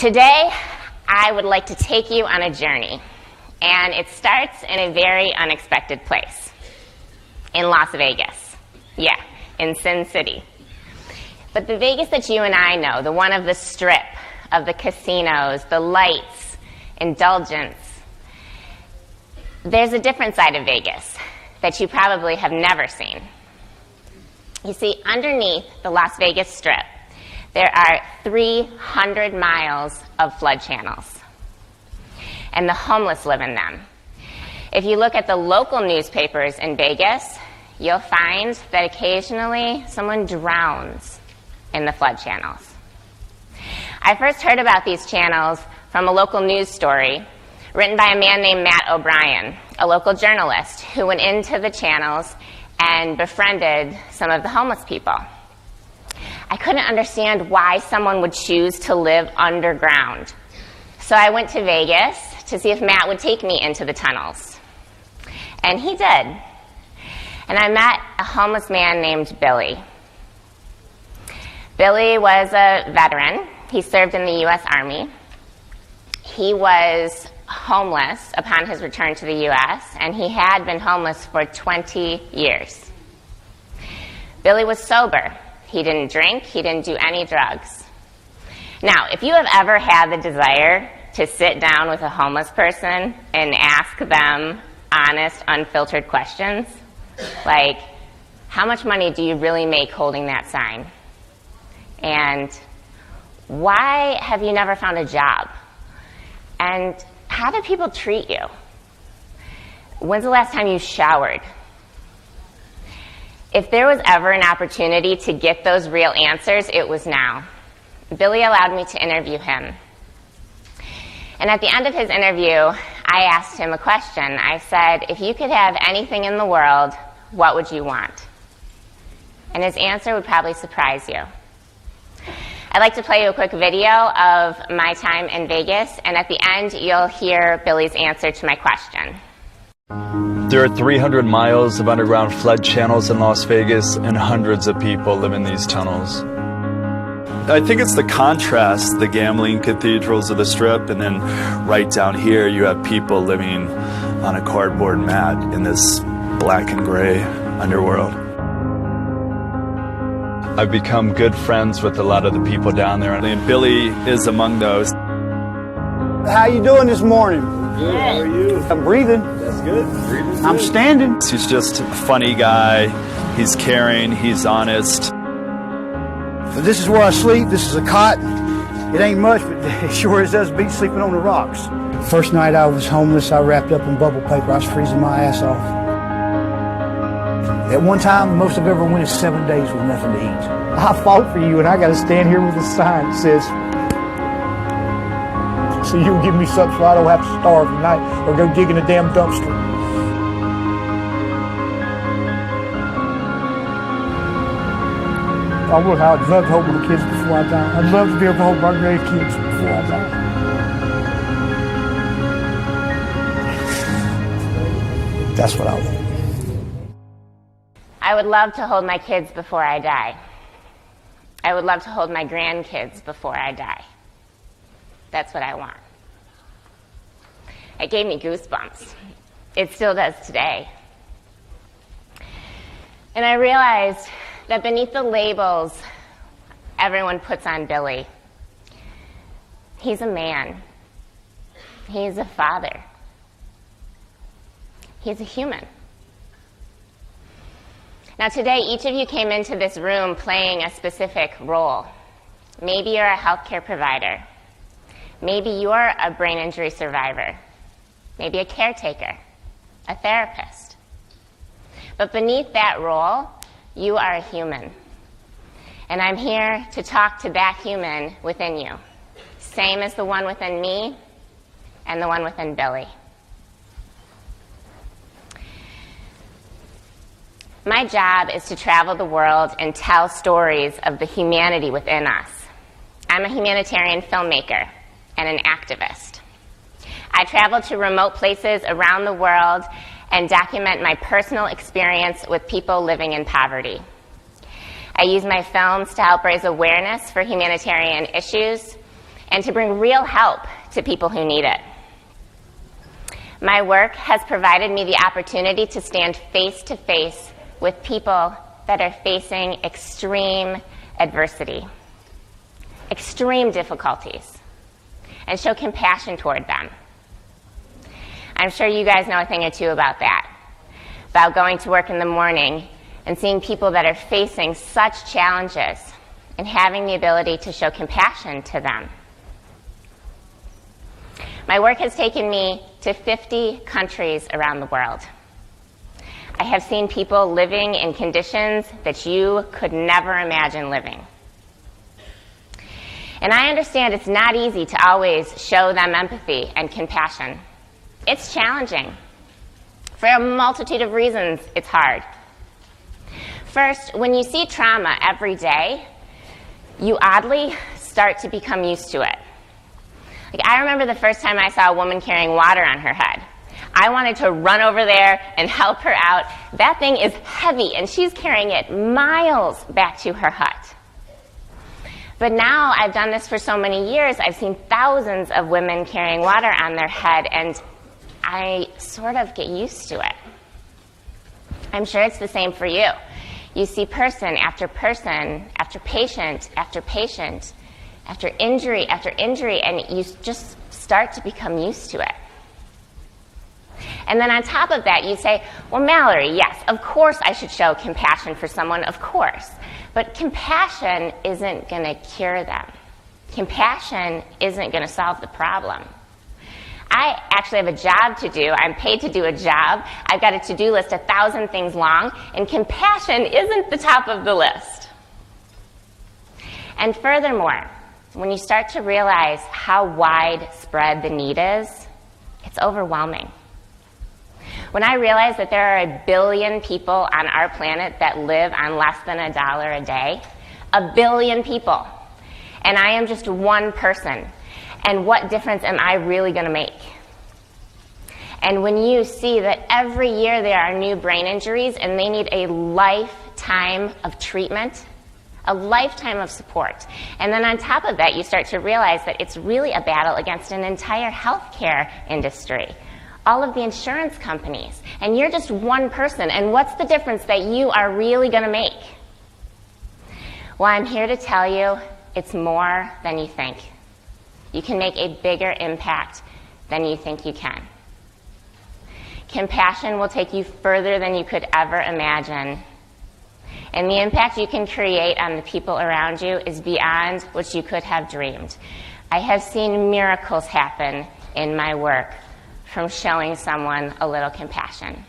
Today, I would like to take you on a journey, and it starts in a very unexpected place, in Las Vegas. Yeah, in Sin City. But the Vegas that you and I know, the one of the Strip, of the casinos, the lights, indulgence, there's a different side of Vegas that you probably have never seen. You see, underneath the Las Vegas Strip, there are 300 miles of flood channels, and the homeless live in them. If you look at the local newspapers in Vegas, you'll find that occasionally someone drowns in the flood channels. I first heard about these channels from a local news story written by a man named Matt O'Brien, a local journalist who went into the channels and befriended some of the homeless people. I couldn't understand why someone would choose to live underground. So I went to Vegas to see if Matt would take me into the tunnels. And he did. And I met a homeless man named Billy. Billy was a veteran. He served in the U.S. Army. He was homeless upon his return to the U.S., and he had been homeless for 20 years. Billy was sober. He didn't drink. He didn't do any drugs. Now, if you have ever had the desire to sit down with a homeless person and ask them honest, unfiltered questions, like, how much money do you really make holding that sign? And why have you never found a job? And how do people treat you? When's the last time you showered? If there was ever an opportunity to get those real answers, it was now. Billy allowed me to interview him. And at the end of his interview, I asked him a question. I said, if you could have anything in the world, what would you want? And his answer would probably surprise you. I'd like to play you a quick video of my time in Vegas, and at the end, you'll hear Billy's answer to my question. There are 300 miles of underground flood channels in Las Vegas, and hundreds of people live in these tunnels. I think it's the contrast, the gambling cathedrals of the Strip, and then right down here you have people living on a cardboard mat in this black and gray underworld. I've become good friends with a lot of the people down there, and Billy is among those. How you doing this morning? Good. How are you? I'm breathing. That's good. Breathing's good. I'm standing. He's just a funny guy. He's caring. He's honest. This is where I sleep. This is a cot. It ain't much, but it sure as does beat sleeping on the rocks. First night I was homeless, I wrapped up in bubble paper. I was freezing my ass off. At one time, the most I've ever went is 7 days with nothing to eat. I fought for you, and I got to stand here with a sign that says, so you'll give me something so I don't have to starve tonight or go dig in a damn dumpster. I'd love to hold my kids before I die. I'd love to be able to hold my grandkids before I die. That's what I want. I would love to hold my kids before I die. I would love to hold my grandkids before I die. That's what I want. It gave me goosebumps. It still does today. And I realized that beneath the labels everyone puts on Billy, he's a man. He's a father. He's a human. Now today, each of you came into this room playing a specific role. Maybe you're a healthcare provider. Maybe you're a brain injury survivor. Maybe a caretaker, a therapist. But beneath that role, you are a human. And I'm here to talk to that human within you, same as the one within me and the one within Billy. My job is to travel the world and tell stories of the humanity within us. I'm a humanitarian filmmaker and an activist. I travel to remote places around the world and document my personal experience with people living in poverty. I use my films to help raise awareness for humanitarian issues and to bring real help to people who need it. My work has provided me the opportunity to stand face to face with people that are facing extreme adversity, extreme difficulties, and show compassion toward them. I'm sure you guys know a thing or two about that, about going to work in the morning and seeing people that are facing such challenges and having the ability to show compassion to them. My work has taken me to 50 countries around the world. I have seen people living in conditions that you could never imagine living. And I understand it's not easy to always show them empathy and compassion. It's challenging. For a multitude of reasons, it's hard. First, when you see trauma every day, you oddly start to become used to it. Like, I remember the first time I saw a woman carrying water on her head. I wanted to run over there and help her out. That thing is heavy, and she's carrying it miles back to her hut. But now I've done this for so many years, I've seen thousands of women carrying water on their head, and I sort of get used to it. I'm sure it's the same for you. You see person after person, after patient after patient, after injury, and you just start to become used to it. And then on top of that, you say, well, Mallory, yes, of course I should show compassion for someone, of course. But compassion isn't going to cure them. Compassion isn't going to solve the problem. I actually have a job to do. I'm paid to do a job. I've got a to-do list 1,000 things long, and compassion isn't the top of the list. And furthermore, when you start to realize how widespread the need is, it's overwhelming. When I realized that there are 1 billion people on our planet that live on less than $1 a day, 1 billion people, and I am just one person, and what difference am I really going to make? And when you see that every year there are new brain injuries and they need a lifetime of treatment, a lifetime of support, and then on top of that you start to realize that it's really a battle against an entire healthcare industry, all of the insurance companies, and you're just one person, and what's the difference that you are really going to make? Well, I'm here to tell you it's more than you think. You can make a bigger impact than you think you can. Compassion will take you further than you could ever imagine. And the impact you can create on the people around you is beyond what you could have dreamed. I have seen miracles happen in my work from showing someone a little compassion.